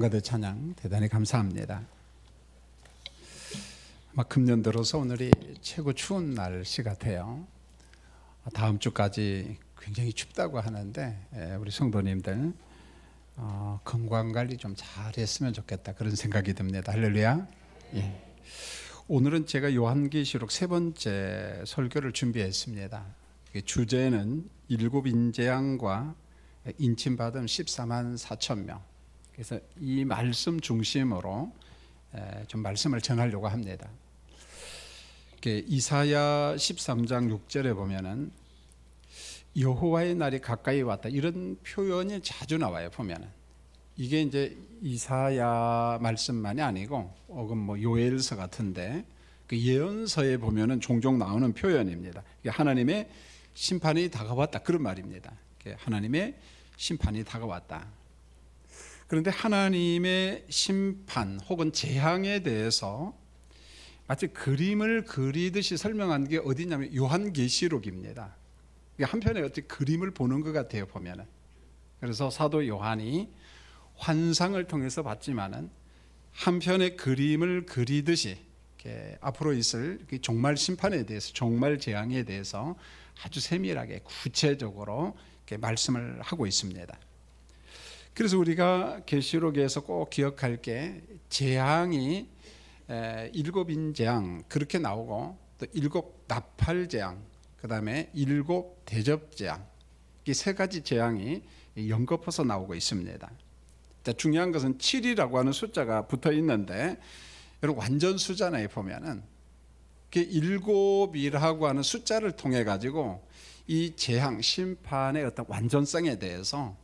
가드 찬양 대단히 감사합니다. 아마 금년 들어서 오늘이 최고 추운 날씨 같아요. 다음 주까지 굉장히 춥다고 하는데 우리 성도님들 건강 관리 좀 잘했으면 좋겠다 그런 생각이 듭니다. 할렐루야. 예. 오늘은 제가 요한계시록 세 번째 설교를 준비했습니다. 주제는 일곱 인재양과 인침받은 14만 4천 명. 그래서 이 말씀 중심으로 좀 말씀을 전하려고 합니다. 이사야 13장 6절에 보면은 여호와의 날이 가까이 왔다 이런 표현이 자주 나와요. 보면은 이게 이제 이사야 말씀만이 아니고 혹은 뭐 요엘서 같은데 그 예언서에 보면은 종종 나오는 표현입니다. 하나님의 심판이 다가왔다 그런 말입니다. 하나님의 심판이 다가왔다. 그런데 하나님의 심판 혹은 재앙에 대해서 마치 그림을 그리듯이 설명한 게 어디냐면 요한계시록입니다. 한편에 어떻게 그림을 보는 것 같아요 보면은. 그래서 사도 요한이 환상을 통해서 봤지만은 한편의 그림을 그리듯이 앞으로 있을 종말 심판에 대해서, 종말 재앙에 대해서 아주 세밀하게 구체적으로 말씀을 하고 있습니다. 그래서 우리가 계시록에서 꼭 기억할 게 재앙이 일곱 인재앙 그렇게 나오고 또 일곱 나팔 재앙, 그 다음에 일곱 대접 재앙, 이 세 가지 재앙이 연거푸서 나오고 있습니다. 자, 중요한 것은 7이라고 하는 숫자가 붙어 있는데 여러분 완전 수잖아요. 보면은 일곱이라고 하는 숫자를 통해 가지고 이 재앙 심판의 어떤 완전성에 대해서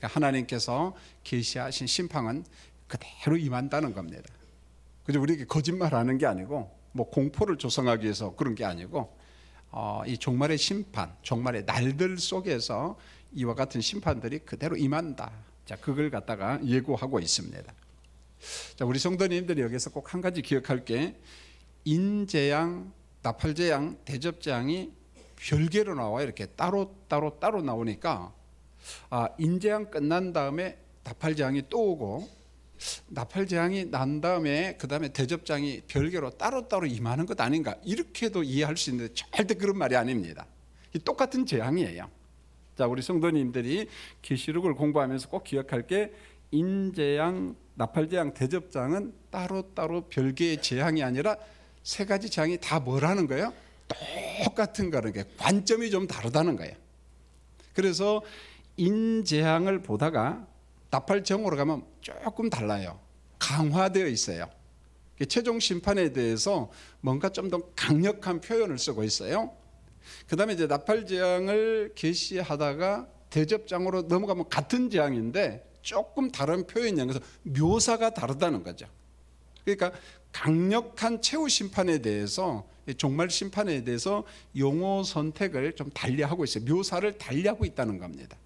하나님께서 계시하신 심판은 그대로 임한다는 겁니다. 그죠? 우리에게 거짓말하는 게 아니고 뭐 공포를 조성하기 위해서 그런 게 아니고 이 종말의 심판, 종말의 날들 속에서 이와 같은 심판들이 그대로 임한다. 자, 그걸 갖다가 예고하고 있습니다. 자, 우리 성도님들이 여기서 꼭 한 가지 기억할 게 인재양, 나팔재양, 대접재양이 별개로 나와요. 이렇게 따로 나오니까 인재양 끝난 다음에 나팔재앙이 또 오고 나팔재앙이 난 다음에 그 다음에 대접장이 별개로 따로따로 임하는 것 아닌가 이렇게도 이해할 수 있는데 절대 그런 말이 아닙니다. 똑같은 재앙이에요. 자, 우리 성도님들이 계시록을 공부하면서 꼭 기억할 게 인재양, 나팔재앙, 대접장은 따로따로 별개의 재앙이 아니라 세 가지 재앙이 다 뭐라는 거예요? 똑같은 거라는 게 관점이 좀 다르다는 거예요. 그래서 인재앙을 보다가 나팔정으로 가면 조금 달라요. 강화되어 있어요. 최종 심판에 대해서 뭔가 좀 더 강력한 표현을 쓰고 있어요. 그 다음에 이제 나팔재앙을 계시하다가 대접장으로 넘어가면 같은 재앙인데 조금 다른 표현이 있어서 묘사가 다르다는 거죠. 그러니까 강력한 최후 심판에 대해서, 종말 심판에 대해서 용어 선택을 좀 달리하고 있어요. 묘사를 달리하고 있다는 겁니다.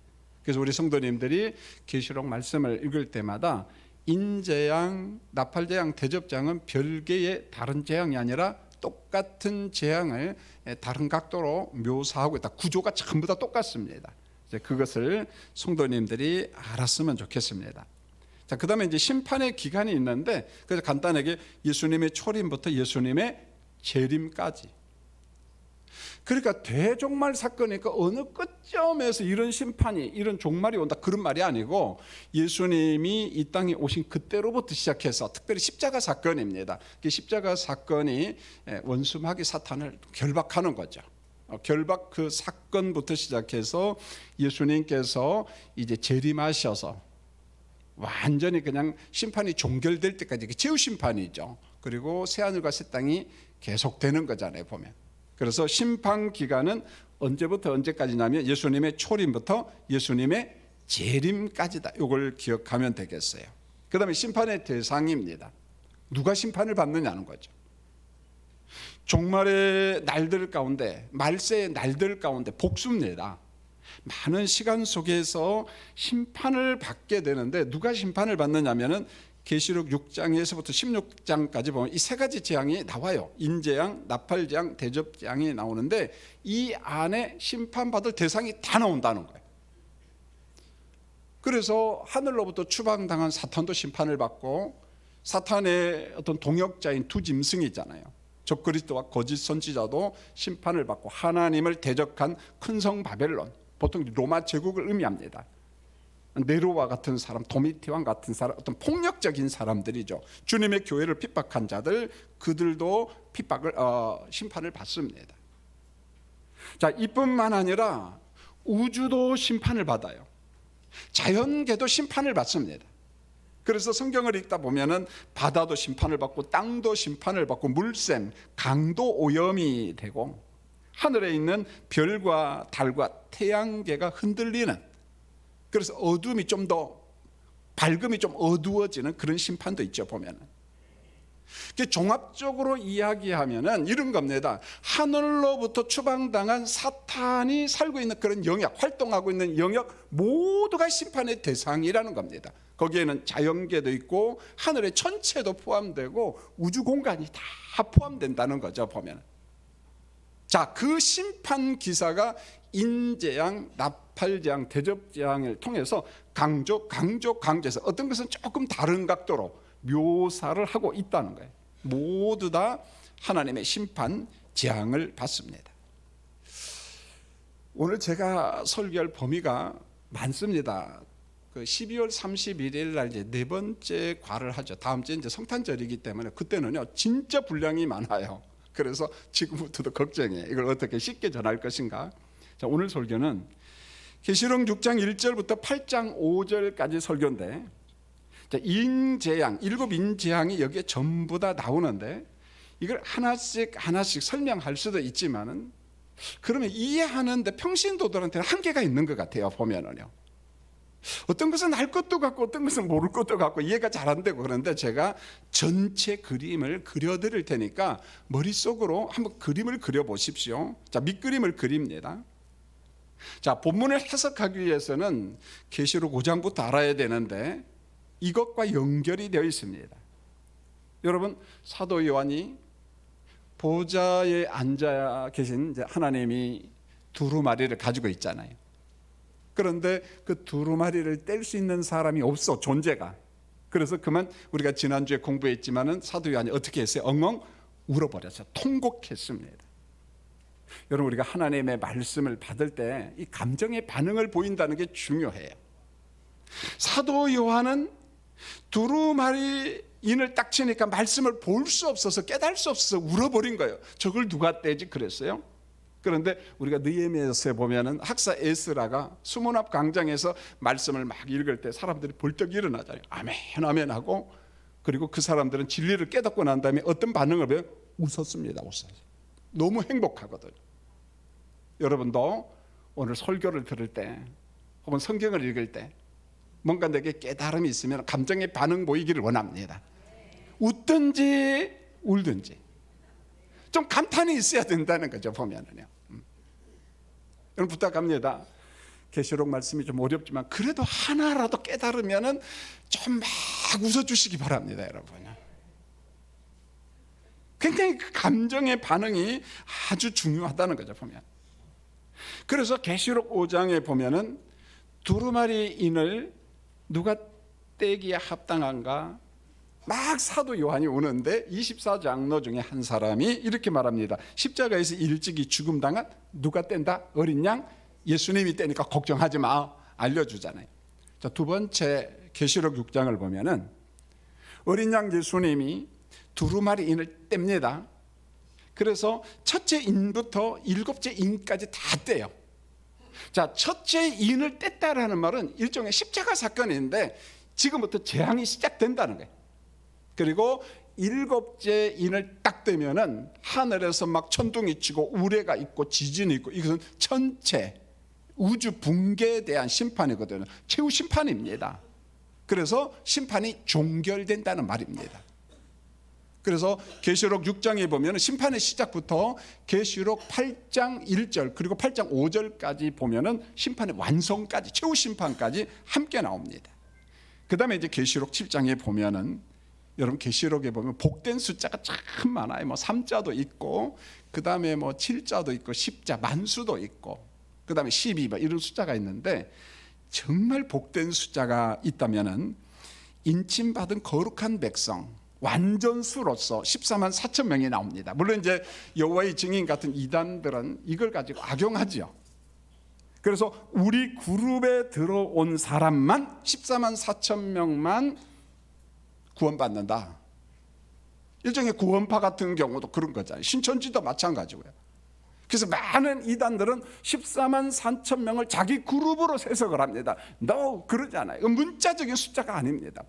그래서 우리 성도님들이 계시록 말씀을 읽을 때마다 인재양, 나팔재앙, 대접장은 별개의 다른 재앙이 아니라 똑같은 재앙을 다른 각도로 묘사하고 있다. 구조가 전부 다 똑같습니다. 이제 그것을 성도님들이 알았으면 좋겠습니다. 자, 그 다음에 이제 심판의 기간이 있는데, 그래서 간단하게 예수님의 초림부터 예수님의 재림까지. 그러니까 대종말 사건이니까 어느 끝점에서 이런 심판이, 이런 종말이 온다 그런 말이 아니고 예수님이 이 땅에 오신 그때로부터 시작해서 특별히 십자가 사건입니다. 십자가 사건이 원수마귀 사탄을 결박하는 거죠. 결박 그 사건부터 시작해서 예수님께서 이제 재림하셔서 완전히 그냥 심판이 종결될 때까지 최후 심판이죠. 그리고 새하늘과 새 땅이 계속되는 거잖아요 보면. 그래서 심판 기간은 언제부터 언제까지냐면 예수님의 초림부터 예수님의 재림까지다. 이걸 기억하면 되겠어요. 그 다음에 심판의 대상입니다. 누가 심판을 받느냐는 거죠. 종말의 날들 가운데, 말세의 날들 가운데 복수입니다. 많은 시간 속에서 심판을 받게 되는데 누가 심판을 받느냐면은 계시록 6장에서부터 16장까지 보면 이 세 가지 재앙이 나와요. 인재앙, 나팔재앙, 대접재앙이 나오는데 이 안에 심판받을 대상이 다 나온다는 거예요. 그래서 하늘로부터 추방당한 사탄도 심판을 받고, 사탄의 어떤 동역자인 두 짐승이잖아요. 적그리스도와 거짓 선지자도 심판을 받고, 하나님을 대적한 큰 성 바벨론, 보통 로마 제국을 의미합니다. 네로와 같은 사람, 도미티왕 같은 사람, 어떤 폭력적인 사람들이죠. 주님의 교회를 핍박한 자들, 그들도 심판을 받습니다. 자, 이뿐만 아니라 우주도 심판을 받아요. 자연계도 심판을 받습니다. 그래서 성경을 읽다 보면은 바다도 심판을 받고, 땅도 심판을 받고, 물샘, 강도 오염이 되고, 하늘에 있는 별과 달과 태양계가 흔들리는, 그래서 어둠이 좀 더, 밝음이 좀 어두워지는 그런 심판도 있죠, 보면은. 종합적으로 이야기하면은 이런 겁니다. 하늘로부터 추방당한 사탄이 살고 있는 그런 영역, 활동하고 있는 영역 모두가 심판의 대상이라는 겁니다. 거기에는 자연계도 있고 하늘의 천체도 포함되고 우주 공간이 다 포함된다는 거죠, 보면. 자, 그 심판 기사가 인재양, 나팔재앙, 대접재앙을 통해서 강조해서 어떤 것은 조금 다른 각도로 묘사를 하고 있다는 거예요. 모두 다 하나님의 심판 재앙을 받습니다. 오늘 제가 설교할 범위가 많습니다. 12월 31일 날 이제 네 번째 과를 하죠. 다음 주에 이제 성탄절이기 때문에 그때는요 진짜 분량이 많아요. 그래서 지금부터도 걱정이에요. 이걸 어떻게 쉽게 전할 것인가. 자, 오늘 설교는 계시록 6장 1절부터 8장 5절까지 설교인데, 인재양, 7 인재양이 여기에 전부 다 나오는데, 이걸 하나씩 설명할 수도 있지만은, 그러면 이해하는데 평신도들한테는 한계가 있는 것 같아요, 보면은요. 어떤 것은 알 것도 같고 어떤 것은 모를 것도 같고 이해가 잘 안 되고, 그런데 제가 전체 그림을 그려드릴 테니까 머릿속으로 한번 그림을 그려보십시오. 자, 밑그림을 그립니다. 자, 본문을 해석하기 위해서는 계시록 5장부터 알아야 되는데 이것과 연결이 되어 있습니다. 여러분, 사도 요한이 보좌에 앉아 계신 이제 하나님이 두루마리를 가지고 있잖아요. 그런데 그 두루마리를 뗄 수 있는 사람이 없어, 존재가. 그래서 그만 우리가 지난주에 공부했지만은 사도 요한이 어떻게 했어요? 엉엉 울어버렸어요. 통곡했습니다. 여러분, 우리가 하나님의 말씀을 받을 때 이 감정의 반응을 보인다는 게 중요해요. 사도 요한은 두루마리 인을 딱 치니까 말씀을 볼 수 없어서, 깨달을 수 없어서 울어버린 거예요. 저걸 누가 떼지 그랬어요. 그런데 우리가 느헤미야서에 보면은 학사 에스라가 수문 앞 광장에서 말씀을 막 읽을 때 사람들이 벌떡 일어나잖아요. 아멘 아멘 하고, 그리고 그 사람들은 진리를 깨닫고 난 다음에 어떤 반응을 해요? 웃었습니다. 웃어요. 너무 행복하거든요. 여러분도 오늘 설교를 들을 때 혹은 성경을 읽을 때 뭔가 내게 깨달음이 있으면 감정의 반응 보이기를 원합니다. 웃든지 울든지 좀 감탄이 있어야 된다는 거죠, 보면은요. 여러분, 부탁합니다. 계시록 말씀이 좀 어렵지만 그래도 하나라도 깨달으면은 좀 막 웃어주시기 바랍니다, 여러분. 굉장히 그 감정의 반응이 아주 중요하다는 거죠, 보면. 그래서 계시록 5장에 보면은 두루마리 인을 누가 떼기에 합당한가 막 사도 요한이 오는데 24장로 중에 한 사람이 이렇게 말합니다. 십자가에서 일찍이 죽음당한 누가 뗀다? 어린 양 예수님이 떼니까 걱정하지 마, 알려주잖아요. 자, 두 번째 계시록 6장을 보면은 어린 양 예수님이 두루마리 인을 뗍니다. 그래서 첫째 인부터 7째 인까지 다 떼요. 자, 첫째 인을 뗐다라는 말은 일종의 십자가 사건인데 지금부터 재앙이 시작된다는 거예요. 그리고 7째 인을 딱 떼면은 하늘에서 막 천둥이 치고 우레가 있고 지진이 있고, 이것은 전체 우주 붕괴에 대한 심판이거든요. 최후 심판입니다. 그래서 심판이 종결된다는 말입니다. 그래서 계시록 6장에 보면 심판의 시작부터 계시록 8장 1절 그리고 8장 5절까지 보면은 심판의 완성까지, 최후 심판까지 함께 나옵니다. 그 다음에 이제 계시록 7장에 보면은, 여러분 계시록에 보면 복된 숫자가 참 많아요. 뭐 3자도 있고, 그 다음에 뭐 7자도 있고, 10자 만수도 있고, 그 다음에 12 이런 숫자가 있는데, 정말 복된 숫자가 있다면은 인침받은 거룩한 백성 완전수로서 14만 4천 명이 나옵니다. 물론 이제 여호와의 증인 같은 이단들은 이걸 가지고 악용하죠. 그래서 우리 그룹에 들어온 사람만 14만 4천 명만 구원받는다. 일종의 구원파 같은 경우도 그런 거잖아요. 신천지도 마찬가지고요. 그래서 많은 이단들은 14만 4천 명을 자기 그룹으로 해석을 합니다. No, 그러지 않아요. 문자적인 숫자가 아닙니다.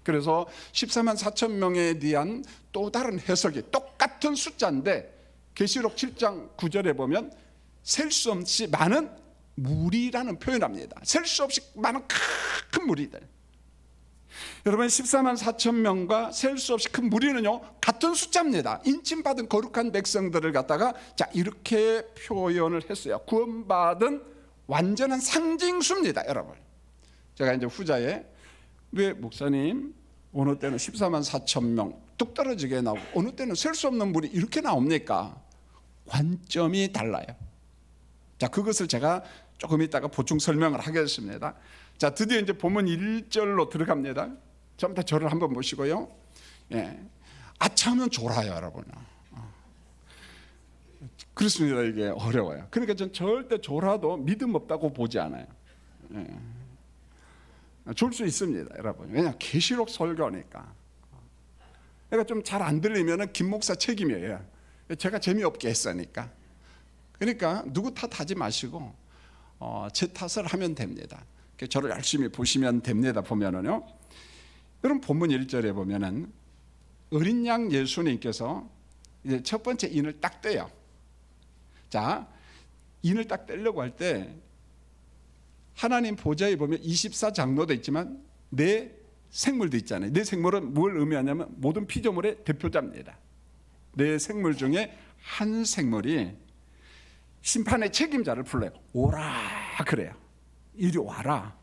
그래서 14만 4천 명에 대한 또 다른 해석이 똑같은 숫자인데 계시록 7장 9절에 보면 셀 수 없이 많은 무리라는 표현합니다. 셀 수 없이 많은 큰 무리들. 여러분 14만 4천 명과 셀 수 없이 큰 무리는요 같은 숫자입니다. 인침받은 거룩한 백성들을 갖다가 자 이렇게 표현을 했어요. 구원받은 완전한 상징수입니다. 여러분 제가 이제 후자에 왜 목사님 어느 때는 14만 4천 명 뚝 떨어지게 나오고 어느 때는 셀 수 없는 무리 이렇게 나옵니까? 관점이 달라요. 자 그것을 제가 조금 이따가 보충 설명을 하겠습니다. 자 드디어 이제 본문 1절로 들어갑니다. 전부터 저를 한번 보시고요. 예. 아차하면 졸아요 여러분. 그렇습니다. 이게 어려워요. 그러니까 전 절대 졸아도 믿음 없다고 보지 않아요. 예. 졸 수 있습니다 여러분. 왜냐하면 계시록 설교니까. 그러니까 좀 잘 안 들리면 김 목사 책임이에요. 제가 재미없게 했으니까. 그러니까 누구 탓하지 마시고 제 탓을 하면 됩니다. 저를 열심히 보시면 됩니다. 보면은요. 여러분 본문 1절에 보면은 어린 양 예수님께서 이제 첫 번째 인을 딱 떼요. 자, 인을 딱 떼려고 할 때 하나님 보좌에 보면 24장로도 있지만 네 생물도 있잖아요. 네 생물은 뭘 의미하냐면 모든 피조물의 대표자입니다. 네 생물 중에 한 생물이 심판의 책임자를 불러요. 오라 그래요. 이리 와라.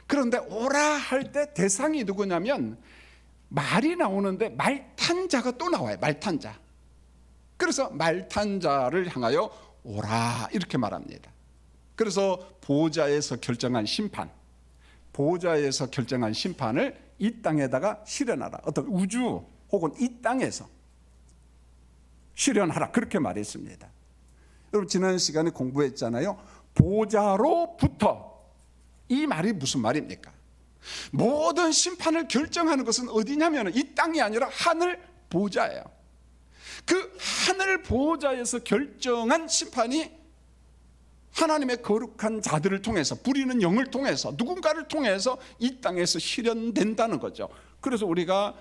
그런데 오라 할 때 대상이 누구냐면 말이 나오는데 말 탄 자가 또 나와요. 말 탄 자. 그래서 말 탄 자를 향하여 오라 이렇게 말합니다. 그래서 보좌에서 결정한 심판, 보좌에서 결정한 심판을 이 땅에다가 실현하라. 어떤 우주 혹은 이 땅에서 실현하라 그렇게 말했습니다. 여러분 지난 시간에 공부했잖아요. 보좌로부터 이 말이 무슨 말입니까? 모든 심판을 결정하는 것은 어디냐면 이 땅이 아니라 하늘 보좌예요. 그 하늘 보좌에서 결정한 심판이 하나님의 거룩한 자들을 통해서 부리는 영을 통해서 누군가를 통해서 이 땅에서 실현된다는 거죠. 그래서 우리가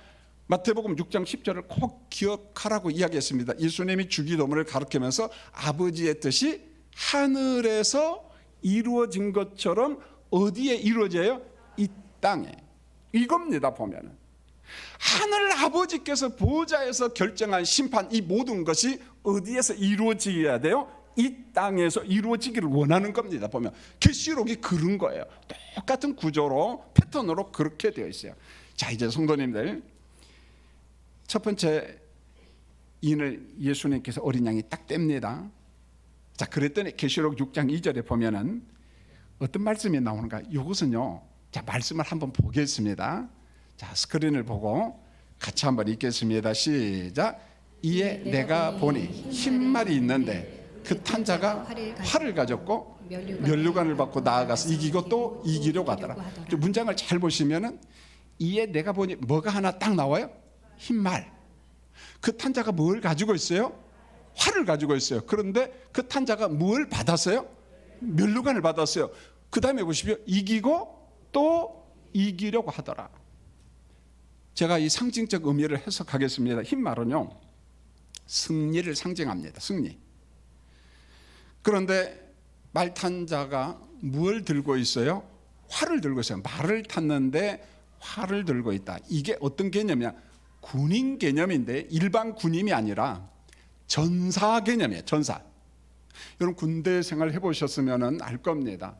마태복음 6장 10절을 꼭 기억하라고 이야기했습니다. 예수님이 주기도문을 가르치면서 아버지의 뜻이 하늘에서 이루어진 것처럼 어디에 이루어져요? 이 땅에. 이겁니다. 보면은 하늘 아버지께서 보좌에서 결정한 심판 이 모든 것이 어디에서 이루어져야 돼요? 이 땅에서 이루어지기를 원하는 겁니다. 보면 계시록이 그런 거예요. 똑같은 구조로 패턴으로 그렇게 되어 있어요. 자 이제 성도님들 첫 번째 인을 예수님께서 어린 양이 딱 뗍니다. 자 그랬더니 계시록 6장 2절에 보면은 어떤 말씀이 나오는가? 이것은요. 자 말씀을 한번 보겠습니다. 자 스크린을 보고 같이 한번 읽겠습니다. 시작. 이에 내가 보니 흰 말이 있는데 그 탄 자가 활을 가졌고 면류관을 받고 나아가서 이기고 또 이기려고 하더라. 문장을 잘 보시면은 이에 내가 보니 뭐가 하나 딱 나와요? 흰 말. 그 탄 자가 뭘 가지고 있어요? 활을 가지고 있어요. 그런데 그 탄 자가 뭘 받았어요? 면류관을 받았어요. 그 다음에 보십시오. 이기고 또 이기려고 하더라. 제가 이 상징적 의미를 해석하겠습니다. 흰 말은요 승리를 상징합니다. 승리. 그런데 말 탄 자가 뭘 들고 있어요? 활을 들고 있어요. 말을 탔는데 활을 들고 있다. 이게 어떤 개념이냐? 군인 개념인데 일반 군인이 아니라 전사 개념이에요. 전사. 여러분 군대 생활 해보셨으면 알 겁니다.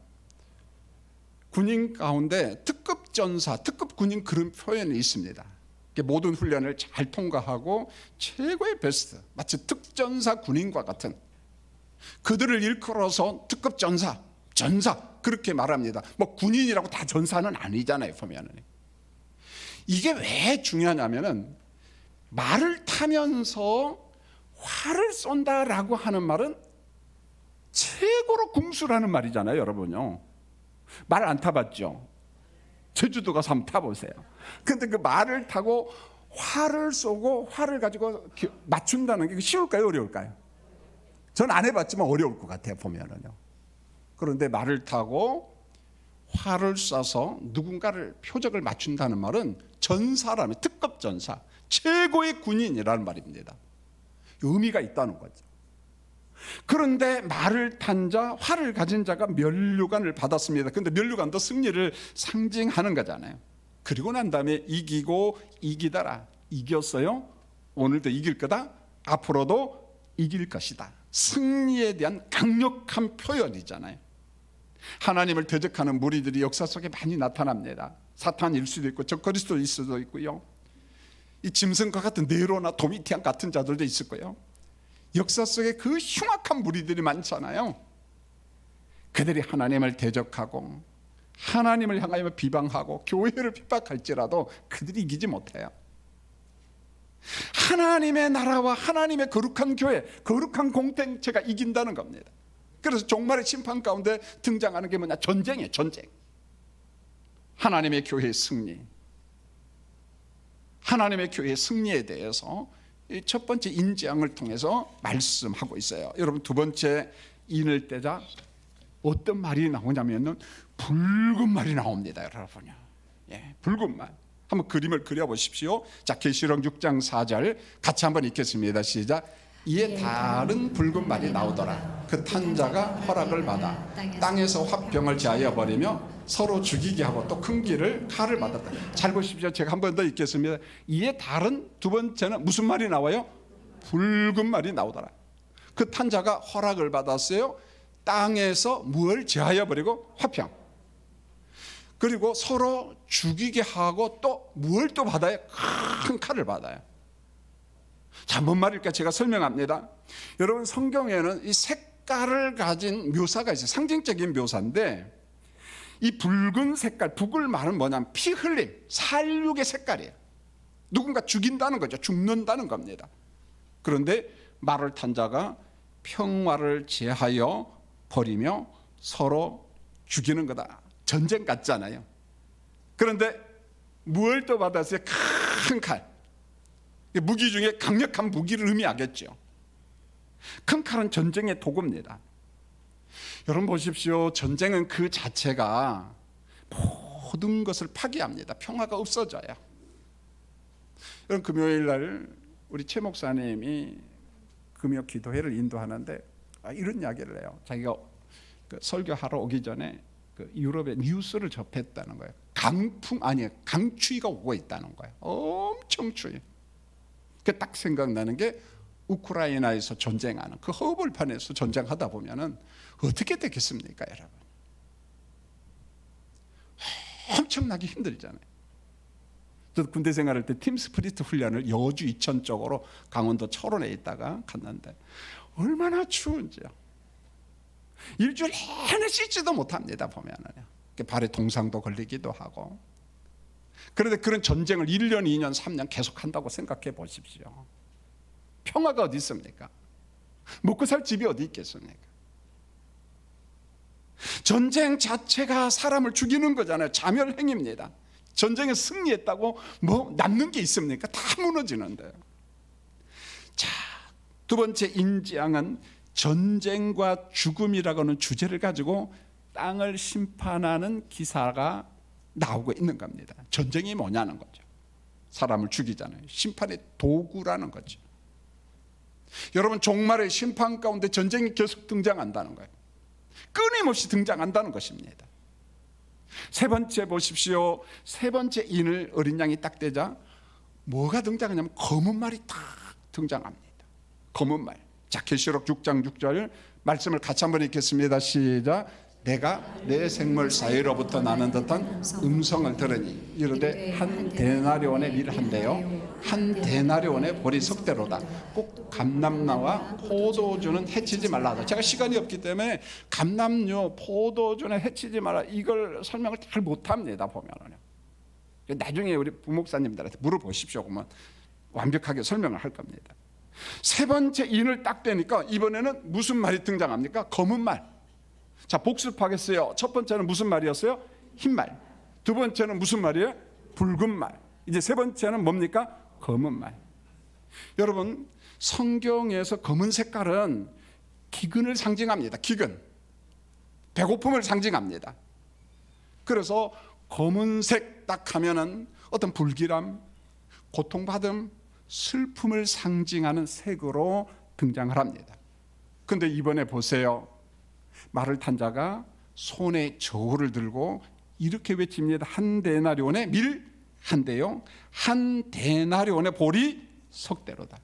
군인 가운데 특급 전사, 특급 군인 그런 표현이 있습니다. 모든 훈련을 잘 통과하고 최고의 베스트, 마치 특전사 군인과 같은 그들을 일컬어서 특급 전사, 전사 그렇게 말합니다. 뭐 군인이라고 다 전사는 아니잖아요. 보면은 이게 왜 중요하냐면은 말을 타면서 활을 쏜다라고 하는 말은 최고로 궁수라는 말이잖아요, 여러분요. 말 안 타봤죠? 제주도 가서 한번 타보세요. 근데 그 말을 타고 활을 쏘고 활을 가지고 맞춘다는 게 쉬울까요, 어려울까요? 전 안 해봤지만 어려울 것 같아요, 보면은요. 그런데 말을 타고 활을 쏴서 누군가를 표적을 맞춘다는 말은 전사라면 특급 전사, 최고의 군인이라는 말입니다. 의미가 있다는 거죠. 그런데 말을 탄 자, 활을 가진 자가 면류관을 받았습니다. 그런데 면류관도 승리를 상징하는 거잖아요. 그리고 난 다음에 이기고 이기다라. 이겼어요. 오늘도 이길 거다. 앞으로도 이길 것이다. 승리에 대한 강력한 표현이잖아요. 하나님을 대적하는 무리들이 역사 속에 많이 나타납니다. 사탄일 수도 있고 저 그리스도일 수도 있고요. 이 짐승과 같은 네로나 도미티안 같은 자들도 있을 거예요. 역사 속에 그 흉악한 무리들이 많잖아요. 그들이 하나님을 대적하고 하나님을 향하여 비방하고 교회를 핍박할지라도 그들이 이기지 못해요. 하나님의 나라와 하나님의 거룩한 교회, 거룩한 공동체가 이긴다는 겁니다. 그래서 종말의 심판 가운데 등장하는 게 뭐냐? 전쟁이에요. 전쟁. 하나님의 교회의 승리. 하나님의 교회의 승리에 대해서 첫 번째 인지양을 통해서 말씀하고 있어요. 여러분, 두 번째 인을 떼자 어떤 말이 나오냐면은 붉은 말이 나옵니다, 여러분요. 예, 붉은 말. 한번 그림을 그려보십시오. 자, 계시록 6장 4절 같이 한번 읽겠습니다. 시작. 이에 다른 붉은 말이 나오더라. 그 탄 자가 허락을 받아 땅에서 화병을 제하여 버리며 서로 죽이게 하고 또 큰 길을 칼을 받았다. 잘 보십시오. 제가 한 번 더 읽겠습니다. 이에 다른 두 번째는 무슨 말이 나와요? 붉은 말이 나오더라. 그 탄 자가 허락을 받았어요. 땅에서 무엇을 제하여 버리고 화평. 그리고 서로 죽이게 하고 또 무엇을 또 받아요? 큰 칼을 받아요. 자, 뭔 말일까? 제가 설명합니다. 여러분, 성경에는 이 색깔을 가진 묘사가 있어요. 상징적인 묘사인데 이 붉은 색깔, 붉을 말은 뭐냐면 피 흘림, 살육의 색깔이에요. 누군가 죽인다는 거죠. 죽는다는 겁니다. 그런데 말을 탄 자가 평화를 제하여 버리며 서로 죽이는 거다. 전쟁 같잖아요. 그런데 무엇을 또 받았어요? 큰 칼. 무기 중에 강력한 무기를 의미하겠죠. 큰 칼은 전쟁의 도구입니다. 여러분 보십시오. 전쟁은 그 자체가 모든 것을 파괴합니다. 평화가 없어져요. 여러분, 금요일 날 우리 최 목사님이 금요 기도회를 인도하는데 이런 이야기를 해요. 자기가 설교하러 오기 전에 유럽의 뉴스를 접했다는 거예요. 강추위가 오고 있다는 거예요. 엄청 추위. 딱 생각나는 게 우크라이나에서 전쟁하는 그 허벌판에서 전쟁하다 보면은 어떻게 되겠습니까, 여러분? 엄청나게 힘들잖아요. 저도 군대 생활할 때 팀 스프리트 훈련을 여주 이천 쪽으로 강원도 철원에 있다가 갔는데 얼마나 추운지요. 일주일 내내 씻지도 못합니다, 보면은요. 발에 동상도 걸리기도 하고. 그런데 그런 전쟁을 1년, 2년, 3년 계속 한다고 생각해 보십시오. 평화가 어디 있습니까? 먹고 살 집이 어디 있겠습니까? 전쟁 자체가 사람을 죽이는 거잖아요. 자멸행위입니다. 전쟁에 승리했다고 뭐 남는 게 있습니까? 다 무너지는데요. 자, 두 번째 인지양은 전쟁과 죽음이라고 하는 주제를 가지고 땅을 심판하는 기사가 나오고 있는 겁니다. 전쟁이 뭐냐는 거죠. 사람을 죽이잖아요. 심판의 도구라는 거죠. 여러분, 종말의 심판 가운데 전쟁이 계속 등장한다는 거예요. 끊임없이 등장한다는 것입니다. 세 번째 보십시오. 세 번째 인을 어린 양이 딱 떼자 뭐가 등장하냐면 검은 말이 딱 등장합니다. 검은 말. 자, 계시록 6장 6절 말씀을 같이 한번 읽겠습니다. 시작. 내가 내 생물 사이로부터 나는 듯한 음성을 들으니 이르되 한 데나리온의 밀 한 대요 한 데나리온의 보리 석대로다. 꼭 감람나와 포도주는 해치지 말라. 제가 시간이 없기 때문에 감람류, 포도주는 해치지 말라 이걸 설명을 잘 못합니다. 보면은요. 나중에 우리 부목사님들한테 물어보십시오. 그러면 완벽하게 설명을 할 겁니다. 세 번째 인을 딱 떼니까 이번에는 무슨 말이 등장합니까? 검은 말. 자, 복습하겠어요. 첫 번째는 무슨 말이었어요? 흰 말. 두 번째는 무슨 말이에요? 붉은 말. 이제 세 번째는 뭡니까? 검은 말. 여러분, 성경에서 검은 색깔은 기근을 상징합니다. 기근. 배고픔을 상징합니다. 그래서 검은색 딱 하면은 어떤 불길함, 고통받음, 슬픔을 상징하는 색으로 등장을 합니다. 근데 이번에 보세요. 말을 탄 자가 손에 저울을 들고 이렇게 외칩니다. 한 데나리온의 밀 한 대요 한 데나리온의 보리 석대로다.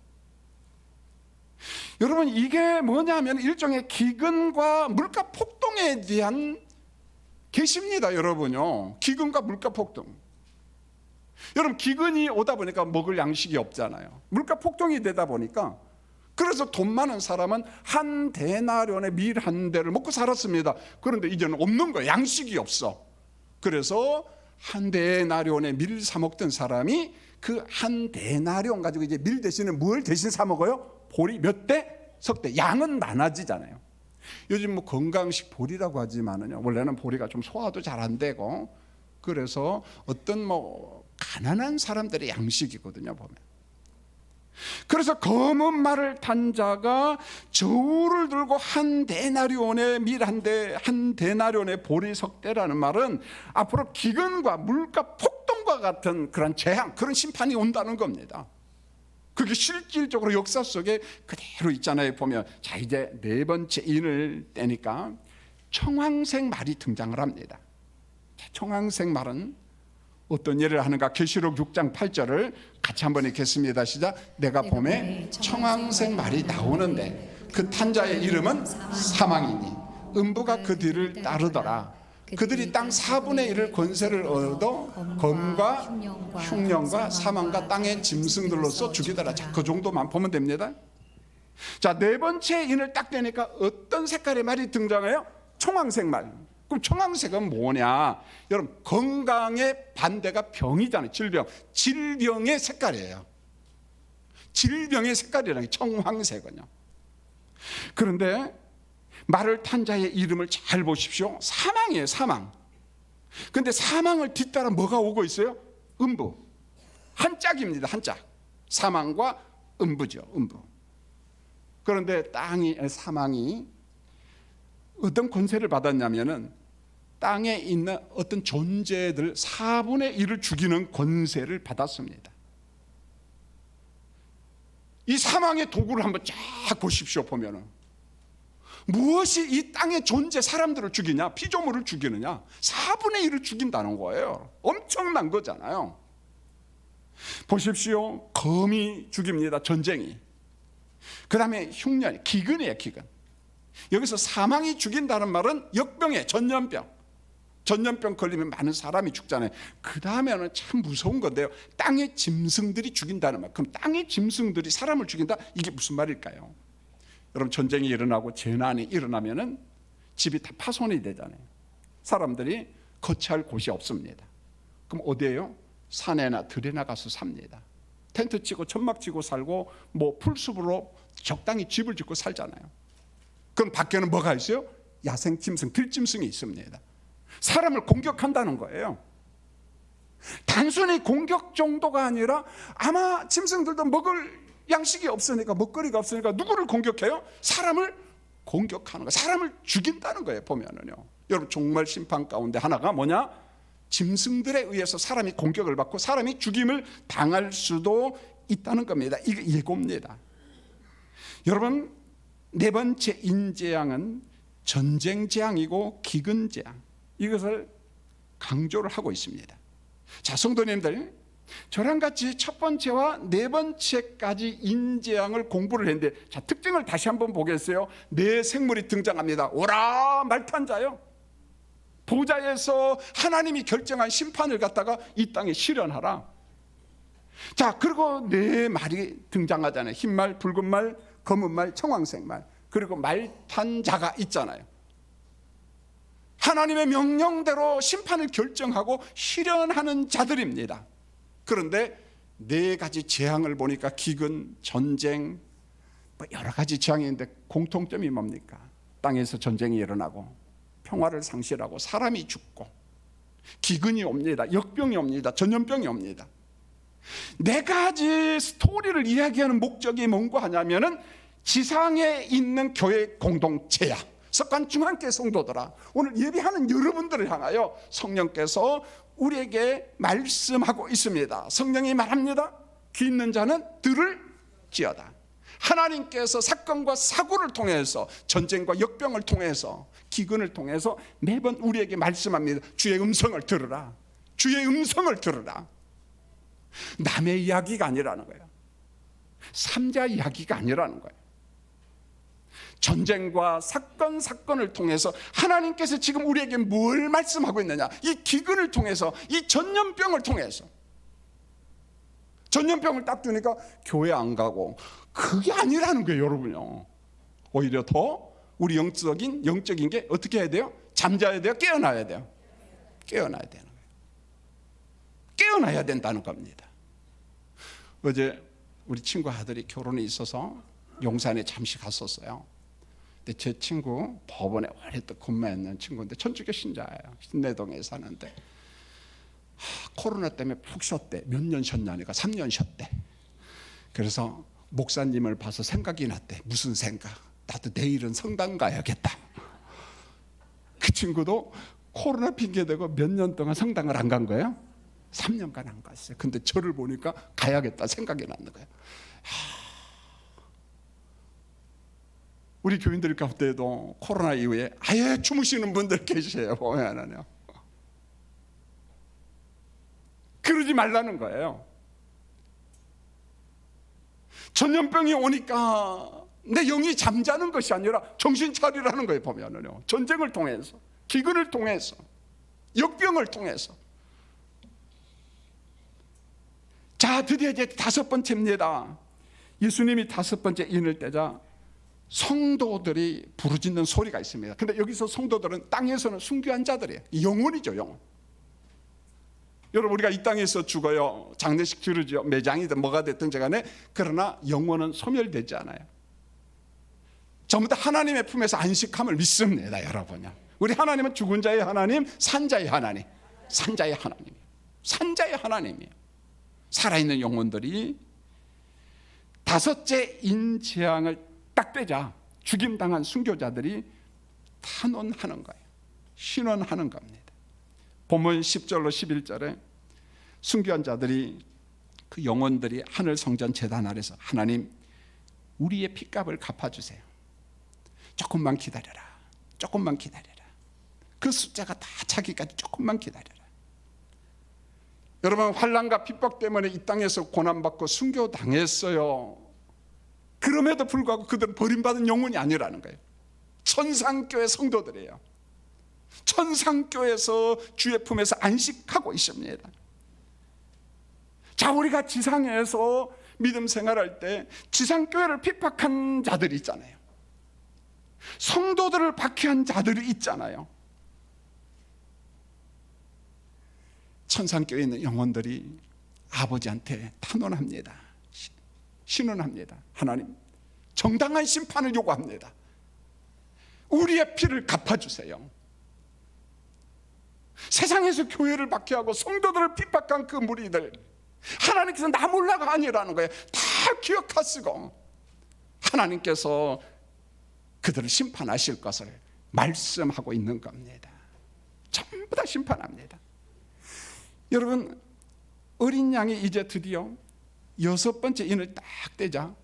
여러분, 이게 뭐냐면 일종의 기근과 물가 폭동에 대한 계시입니다. 여러분요, 기근과 물가 폭동. 여러분, 기근이 오다 보니까 먹을 양식이 없잖아요. 물가 폭동이 되다 보니까, 그래서 돈 많은 사람은 한 데나리온의 밀 한 대를 먹고 살았습니다. 그런데 이제는 없는 거예요. 양식이 없어. 그래서 한 데나리온의 밀 사 먹던 사람이 그 한 데나리온 가지고 이제 밀 대신에 뭘 대신 사 먹어요? 보리 몇 대? 석대. 양은 많아지잖아요. 요즘 뭐 건강식 보리라고 하지만은요, 원래는 보리가 좀 소화도 잘 안 되고, 그래서 어떤 뭐 가난한 사람들의 양식이거든요, 보면. 그래서 검은 말을 탄 자가 저울을 들고 한 데나리온의 밀 한 대, 한 데나리온의 보리 석대라는 말은 앞으로 기근과 물가 폭동과 같은 그런 재앙, 그런 심판이 온다는 겁니다. 그게 실질적으로 역사 속에 그대로 있잖아요. 보면, 자, 이제 네 번째 인을 떼니까 청황색 말이 등장을 합니다. 청황색 말은 어떤 예를 하는가? 계시록 6장 8절을 같이 한번 읽겠습니다. 시작. 내가 봄에 청황색 말이 나오는데 그 탄자의 이름은 사망이니 음부가 그 뒤를 따르더라. 그들이 땅 4분의 1을 권세를 얻어 검과 흉년과 사망과 땅의 짐승들로서 죽이더라. 자, 그 정도만 보면 됩니다. 자, 네 번째 인을 딱 떼니까 어떤 색깔의 말이 등장해요? 청황색 말. 그럼 청황색은 뭐냐? 여러분, 건강의 반대가 병이잖아요. 질병. 질병의 색깔이에요. 질병의 색깔이라는 게 청황색은요. 그런데 말을 탄 자의 이름을 잘 보십시오. 사망이에요, 사망. 그런데 사망을 뒤따라 뭐가 오고 있어요? 음부. 한 짝입니다, 한 짝. 사망과 음부죠, 음부. 그런데 사망이 어떤 권세를 받았냐면은 땅에 있는 어떤 존재들 4분의 1을 죽이는 권세를 받았습니다. 이 사망의 도구를 한번 쫙 보십시오. 보면은 무엇이 이 땅의 존재 사람들을 죽이냐? 피조물을 죽이느냐? 4분의 1을 죽인다는 거예요. 엄청난 거잖아요. 보십시오. 검이 죽입니다. 전쟁이. 그 다음에 흉년이, 기근이에요, 기근. 여기서 사망이 죽인다는 말은 역병이에요. 전염병 걸리면 많은 사람이 죽잖아요. 그 다음에는 참 무서운 건데요, 땅의 짐승들이 죽인다는 말. 그럼 땅의 짐승들이 사람을 죽인다? 이게 무슨 말일까요? 여러분, 전쟁이 일어나고 재난이 일어나면은 집이 다 파손이 되잖아요. 사람들이 거처할 곳이 없습니다. 그럼 어디에요? 산에나 들에 나가서 삽니다. 텐트 치고 천막 치고 살고 뭐 풀숲으로 적당히 집을 짓고 살잖아요. 그럼 밖에는 뭐가 있어요? 야생 짐승, 들짐승이 있습니다. 사람을 공격한다는 거예요. 단순히 공격 정도가 아니라 아마 짐승들도 먹을 양식이 없으니까, 먹거리가 없으니까 누구를 공격해요? 사람을 공격하는 거예요. 사람을 죽인다는 거예요, 보면은요. 여러분, 종말 심판 가운데 하나가 뭐냐? 짐승들에 의해서 사람이 공격을 받고 사람이 죽임을 당할 수도 있다는 겁니다. 이게 예고입니다. 여러분, 네 번째 인재앙은 전쟁 재앙이고 기근 재앙, 이것을 강조를 하고 있습니다. 자, 성도님들, 저랑 같이 첫 번째와 네 번째까지 인재앙을 공부를 했는데, 자, 특징을 다시 한번 보겠어요. 네 생물이 등장합니다. 오라 말탄 자요. 보좌에서 하나님이 결정한 심판을 갖다가 이 땅에 실현하라. 자, 그리고 네 말이 등장하잖아요. 흰 말, 붉은 말, 검은 말, 청황색 말, 그리고 말탄 자가 있잖아요. 하나님의 명령대로 심판을 결정하고 실현하는 자들입니다. 그런데 네 가지 재앙을 보니까 기근, 전쟁, 뭐 여러 가지 재앙이 있는데 공통점이 뭡니까? 땅에서 전쟁이 일어나고 평화를 상실하고 사람이 죽고 기근이 옵니다. 역병이 옵니다. 전염병이 옵니다. 네 가지 스토리를 이야기하는 목적이 뭔가 하냐면은 지상에 있는 교회 공동체야. 석관 중앙교회 성도들아, 오늘 예배하는 여러분들을 향하여 성령께서 우리에게 말씀하고 있습니다. 성령이 말합니다. 귀 있는 자는 들을지어다. 하나님께서 사건과 사고를 통해서, 전쟁과 역병을 통해서, 기근을 통해서 매번 우리에게 말씀합니다. 주의 음성을 들으라. 주의 음성을 들으라. 남의 이야기가 아니라는 거예요. 삼자 이야기가 아니라는 거예요. 전쟁과 사건을 통해서 하나님께서 지금 우리에게 뭘 말씀하고 있느냐? 이 기근을 통해서, 이 전염병을 통해서. 전염병을 딱 두니까 교회 안 가고, 그게 아니라는 거예요, 여러분요. 오히려 더 우리 영적인 게 어떻게 해야 돼요? 잠자야 돼요? 깨어나야 돼요? 깨어나야 되는 거예요. 깨어나야 된다는 겁니다. 어제 우리 친구 아들이 결혼이 있어서 용산에 잠시 갔었어요. 근데 제 친구 법원에 오랫동안 근무했는 친구인데 천주교 신자예요. 신내동에 사는데 코로나 때문에 푹 쉬었대. 몇 년 쉬었냐니까 3년 쉬었대. 그래서 목사님을 봐서 생각이 났대. 무슨 생각? 나도 내일은 성당 가야겠다. 그 친구도 코로나 핑계대고 몇 년 동안 성당을 안 간 거예요. 3년간 안 갔어요. 근데 저를 보니까 가야겠다 생각이 나는 거예요. 우리 교인들 가운데도 코로나 이후에 아예 주무시는 분들 계세요. 보면은요. 그러지 말라는 거예요. 전염병이 오니까 내 영이 잠자는 것이 아니라 정신 차리라는 거예요. 보면은요. 전쟁을 통해서, 기근을 통해서, 역병을 통해서. 자, 드디어 이제 5번째입니다. 예수님이 5번째 인을 떼자 성도들이 부르짖는 소리가 있습니다. 근데 여기서 성도들은 땅에서는 순교한 자들이에요. 영혼이죠, 영혼. 여러분, 우리가 이 땅에서 죽어요. 장례식 치르죠. 매장이든 뭐가 됐든 간에. 그러나 영혼은 소멸되지 않아요. 전부 다 하나님의 품에서 안식함을 믿습니다, 여러분요. 우리 하나님은 죽은 자의 하나님, 산자의 하나님. 산자의 하나님이에요. 산자의 하나님이에요. 살아있는 영혼들이 5째 인 재앙을 딱 떼자 죽임당한 순교자들이 탄원하는 거예요. 신원하는 겁니다. 본문 10절로 11절에 순교한 자들이, 그 영혼들이 하늘 성전 제단 아래서 하나님, 우리의 핏값을 갚아주세요. 조금만 기다려라. 조금만 기다려라. 그 숫자가 다 차기까지 조금만 기다려라. 여러분, 환난과 핍박 때문에 이 땅에서 고난받고 순교당했어요. 그럼에도 불구하고 그들은 버림받은 영혼이 아니라는 거예요. 천상교회 성도들이에요. 천상교회에서 주의 품에서 안식하고 있습니다. 자, 우리가 지상에서 믿음 생활할 때 지상교회를 핍박한 자들이 있잖아요. 성도들을 박해한 자들이 있잖아요. 천상교회에 있는 영혼들이 아버지한테 탄원합니다. 신원합니다. 하나님, 정당한 심판을 요구합니다. 우리의 피를 갚아주세요. 세상에서 교회를 박해하고 성도들을 핍박한 그 무리들, 하나님께서 나 몰라가 아니라는 거예요. 다 기억하시고 하나님께서 그들을 심판하실 것을 말씀하고 있는 겁니다. 전부 다 심판합니다. 여러분, 어린 양이 이제 드디어 6번째 인을 딱 떼자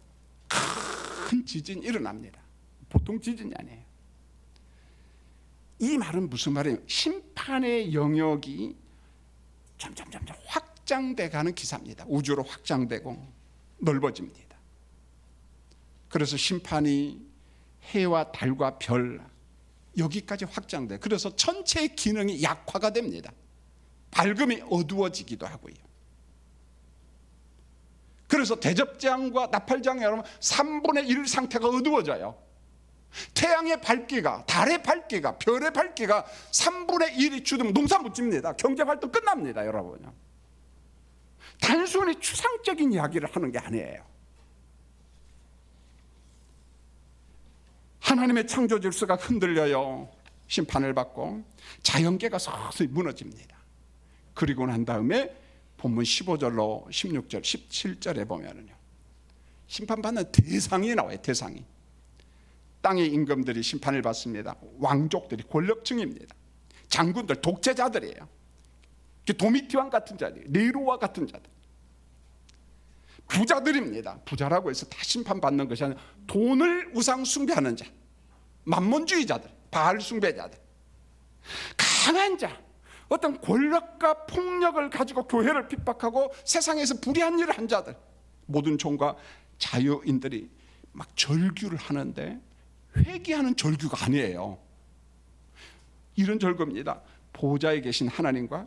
큰 지진이 일어납니다. 보통 지진이 아니에요. 이 말은 무슨 말이에요? 심판의 영역이 점점 확장돼 가는 기사입니다. 우주로 확장되고 넓어집니다. 그래서 심판이 해와 달과 별, 여기까지 확장돼. 그래서 전체 기능이 약화가 됩니다. 밝음이 어두워지기도 하고요. 그래서 대접장과 나팔장에 여러분 3분의 1 상태가 어두워져요. 태양의 밝기가, 달의 밝기가, 별의 밝기가 3분의 1이 주면 농사 못 집니다. 경제활동 끝납니다, 여러분. 단순히 추상적인 이야기를 하는 게 아니에요. 하나님의 창조 질서가 흔들려요. 심판을 받고 자연계가 서서히 무너집니다. 그리고 난 다음에 본문 15절로 16절, 17절에 보면은요, 심판받는 대상이 나와요. 대상이. 땅의 임금들이 심판을 받습니다. 왕족들이, 권력층입니다. 장군들, 독재자들이에요. 도미티왕 같은 자들, 네로와 같은 자들. 부자들입니다. 부자라고 해서 다 심판받는 것이 아니라 돈을 우상 숭배하는 자, 만몬주의자들, 바알 숭배자들, 강한 자, 어떤 권력과 폭력을 가지고 교회를 핍박하고 세상에서 불의한 일을 한 자들, 모든 종과 자유인들이 막 절규를 하는데 회개하는 절규가 아니에요. 이런 절규입니다. 보좌에 계신 하나님과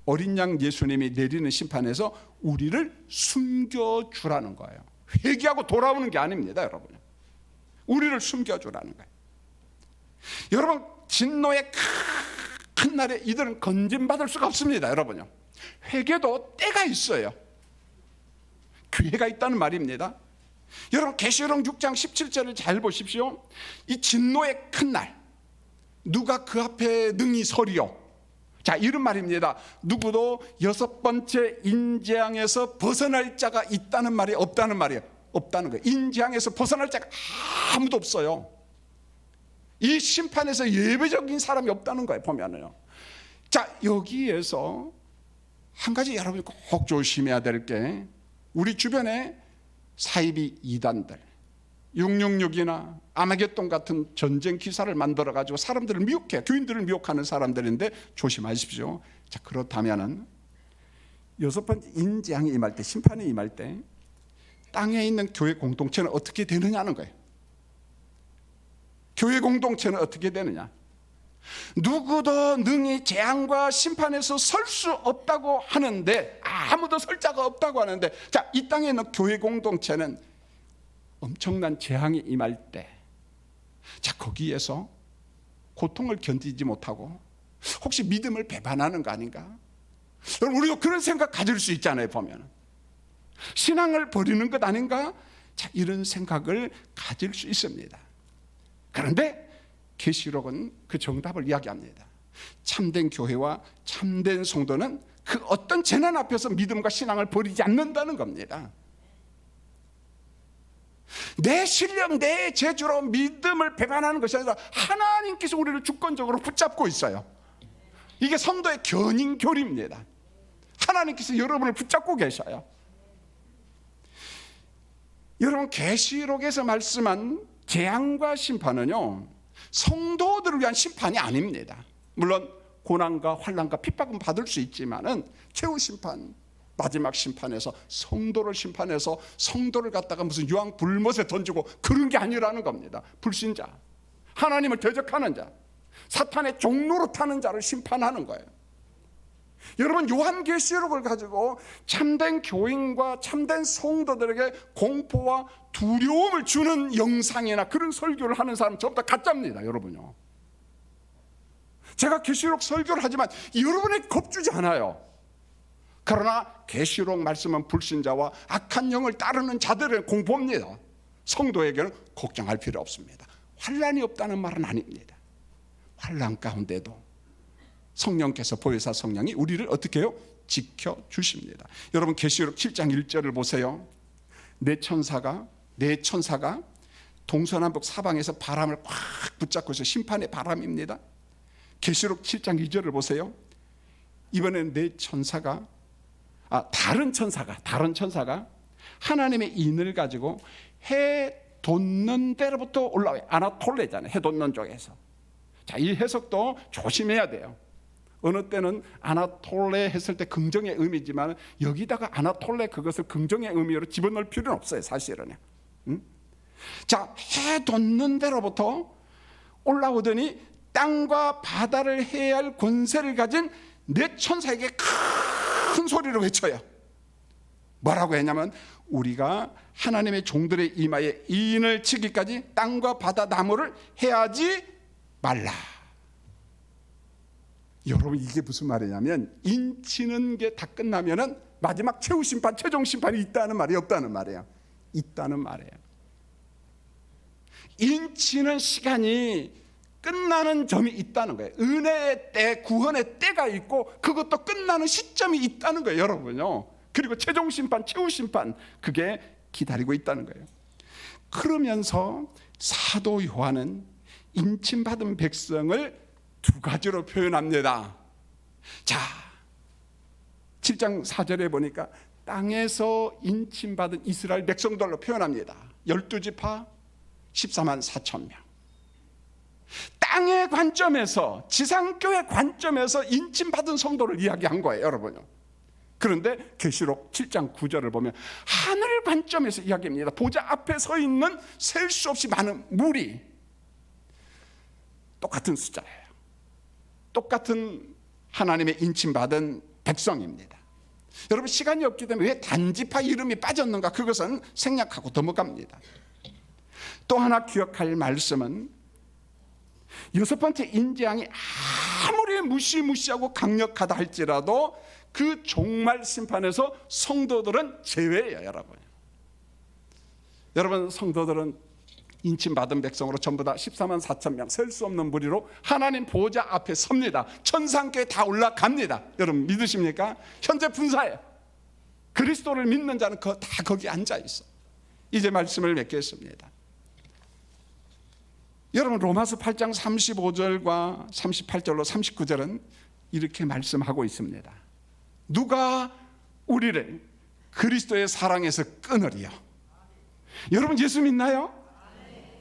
어린 양 예수님이 내리는 심판에서 우리를 숨겨주라는 거예요. 회개하고 돌아오는 게 아닙니다, 여러분. 우리를 숨겨주라는 거예요. 여러분, 진노의 큰 날에 이들은 건진받을 수가 없습니다, 여러분요. 회개도 때가 있어요. 기회가 있다는 말입니다. 여러분, 계시록 6장 17절을 잘 보십시오. 이 진노의 큰 날, 누가 그 앞에 능히 서리요? 자, 이런 말입니다. 누구도 6번째 인재앙에서 벗어날 자가 있다는 말이 없다는 말이에요. 없다는 거예요. 인재앙에서 벗어날 자가 아무도 없어요. 이 심판에서 예외적인 사람이 없다는 거예요, 보면은요. 자, 여기에서 한 가지 여러분이 꼭 조심해야 될 게, 우리 주변에 사이비 이단들, 666이나 아마겟돈 같은 전쟁 기사를 만들어 가지고 사람들을 미혹해, 교인들을 미혹하는 사람들인데 조심하십시오. 자, 그렇다면은 6번째 인재앙이 임할 때, 심판이 임할 때 땅에 있는 교회 공동체는 어떻게 되느냐는 거예요. 교회 공동체는 어떻게 되느냐? 누구도 능히 재앙과 심판에서 설 수 없다고 하는데, 아무도 설 자가 없다고 하는데, 자, 이 땅에 있는 교회 공동체는 엄청난 재앙이 임할 때, 자, 거기에서 고통을 견디지 못하고 혹시 믿음을 배반하는 거 아닌가? 여러분, 우리도 그런 생각 가질 수 있잖아요, 보면. 신앙을 버리는 것 아닌가? 자, 이런 생각을 가질 수 있습니다. 그런데 계시록은 그 정답을 이야기합니다. 참된 교회와 참된 성도는 그 어떤 재난 앞에서 믿음과 신앙을 버리지 않는다는 겁니다. 내 실력, 내 재주로 믿음을 배반하는 것이 아니라 하나님께서 우리를 주권적으로 붙잡고 있어요. 이게 성도의 견인교리입니다. 하나님께서 여러분을 붙잡고 계셔요. 여러분, 계시록에서 말씀한 재앙과 심판은요, 성도들을 위한 심판이 아닙니다. 물론 고난과 환난과 핍박은 받을 수 있지만은 최후 심판, 마지막 심판에서 성도를 심판해서 성도를 갖다가 무슨 유황 불못에 던지고 그런 게 아니라는 겁니다. 불신자, 하나님을 대적하는 자, 사탄의 종로로 타는 자를 심판하는 거예요. 여러분, 요한계시록을 가지고 참된 교인과 참된 성도들에게 공포와 두려움을 주는 영상이나 그런 설교를 하는 사람은 전부 다 가짜입니다, 여러분요. 제가 계시록 설교를 하지만 여러분에 겁주지 않아요. 그러나 계시록 말씀은 불신자와 악한 영을 따르는 자들의 공포입니다. 성도에게는 걱정할 필요 없습니다. 환난이 없다는 말은 아닙니다. 환난 가운데도 성령께서, 보혜사 성령이 우리를 어떻게 해요? 지켜주십니다. 여러분, 계시록 7장 1절을 보세요. 내 천사가 동서남북 사방에서 바람을 꽉 붙잡고 있어요. 심판의 바람입니다. 계시록 7장 2절을 보세요. 이번에는 다른 천사가 하나님의 인을 가지고 해 돋는 데로부터 올라와요. 아나톨레잖아요, 해 돋는 쪽에서. 자, 이 해석도 조심해야 돼요. 어느 때는 아나톨레 했을 때 긍정의 의미지만 여기다가 아나톨레 그것을 긍정의 의미로 집어넣을 필요는 없어요, 사실은. 자, 해 돋는 데로부터 올라오더니 땅과 바다를 해할 권세를 가진 내 천사에게 큰 소리로 외쳐요. 뭐라고 했냐면 우리가 하나님의 종들의 이마에 인을 치기까지 땅과 바다 나무를 해하지 말라. 여러분 이게 무슨 말이냐면 인치는 게 다 끝나면은 마지막 최후 심판, 최종 심판이 있다는 말이 없다는 말이에요. 있다는 말이에요. 인치는 시간이 끝나는 점이 있다는 거예요. 은혜의 때, 구원의 때가 있고 그것도 끝나는 시점이 있다는 거예요, 여러분요. 그리고 최종 심판, 최후 심판 그게 기다리고 있다는 거예요. 그러면서 사도 요한은 인침받은 백성을 두 가지로 표현합니다. 자, 7장 4절에 보니까 땅에서 인침받은 이스라엘 백성들로 표현합니다. 12지파 14만 4천 명. 땅의 관점에서, 지상교회 관점에서 인침받은 성도를 이야기한 거예요, 여러분요. 그런데 계시록 7장 9절을 보면 하늘 관점에서 이야기합니다. 보좌 앞에 서 있는 셀 수 없이 많은 무리, 똑같은 숫자예요. 똑같은 하나님의 인침받은 백성입니다. 여러분 시간이 없기 때문에 왜 단지파 이름이 빠졌는가, 그것은 생략하고 넘어갑니다. 또 하나 기억할 말씀은 여섯 번째 인재앙이 아무리 무시무시하고 강력하다 할지라도 그 종말 심판에서 성도들은 제외예요, 여러분. 여러분 성도들은 인침받은 백성으로 전부 다 14만 4천 명, 셀 수 없는 무리로 하나님 보좌 앞에 섭니다. 천상계에 다 올라갑니다. 여러분 믿으십니까? 현재 분사예요. 그리스도를 믿는 자는 다 거기 앉아 있어. 이제 말씀을 맺겠습니다. 여러분 로마서 8장 35절과 38절로 39절은 이렇게 말씀하고 있습니다. 누가 우리를 그리스도의 사랑에서 끊으리요? 여러분 예수 믿나요?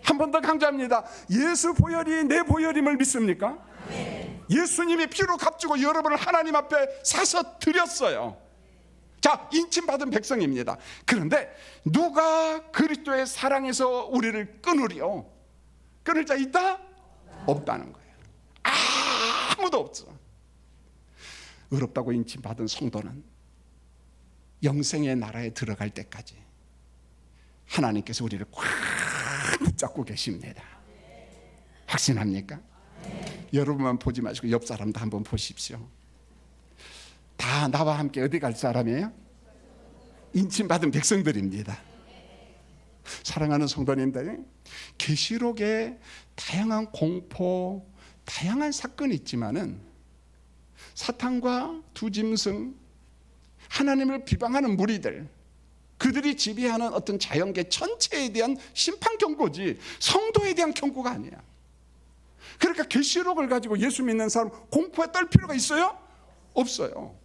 한 번 더 강조합니다. 예수 보혈이 내 보혈임을 믿습니까? 예수님이 피로 값주고 여러분을 하나님 앞에 사서 드렸어요. 자, 인침받은 백성입니다. 그런데 누가 그리스도의 사랑에서 우리를 끊으리요? 끊을 자 있다? 없다는 거예요. 아무도 없어. 의롭다고 인침받은 성도는 영생의 나라에 들어갈 때까지 하나님께서 우리를 꽉 붙잡고 계십니다. 확신합니까? 여러분만 보지 마시고 옆 사람도 한번 보십시오. 다 나와 함께 어디 갈 사람이에요? 인침받은 백성들입니다. 사랑하는 성도님들, 계시록에 다양한 공포, 다양한 사건이 있지만은 사탄과 두 짐승, 하나님을 비방하는 무리들, 그들이 지배하는 어떤 자연계 전체에 대한 심판 경고지 성도에 대한 경고가 아니야. 그러니까 계시록을 가지고 예수 믿는 사람 공포에 떨 필요가 있어요? 없어요.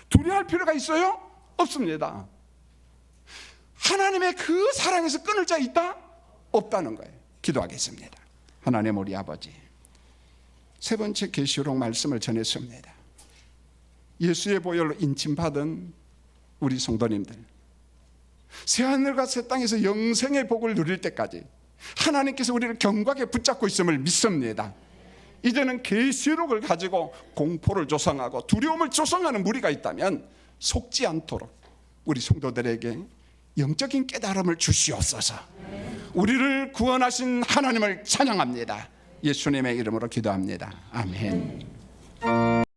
두려워할 필요가 있어요? 없습니다. 하나님의 그 사랑에서 끊을 자 있다? 없다는 거예요. 기도하겠습니다. 하나님 우리 아버지, 세 번째 계시록 말씀을 전했습니다. 예수의 보혈로 인침받은 우리 성도님들, 새하늘과 새 땅에서 영생의 복을 누릴 때까지 하나님께서 우리를 견고하게 붙잡고 있음을 믿습니다. 이제는 계시록을 가지고 공포를 조성하고 두려움을 조성하는 무리가 있다면 속지 않도록 우리 성도들에게 영적인 깨달음을 주시옵소서. 우리를 구원하신 하나님을 찬양합니다. 예수님의 이름으로 기도합니다. 아멘.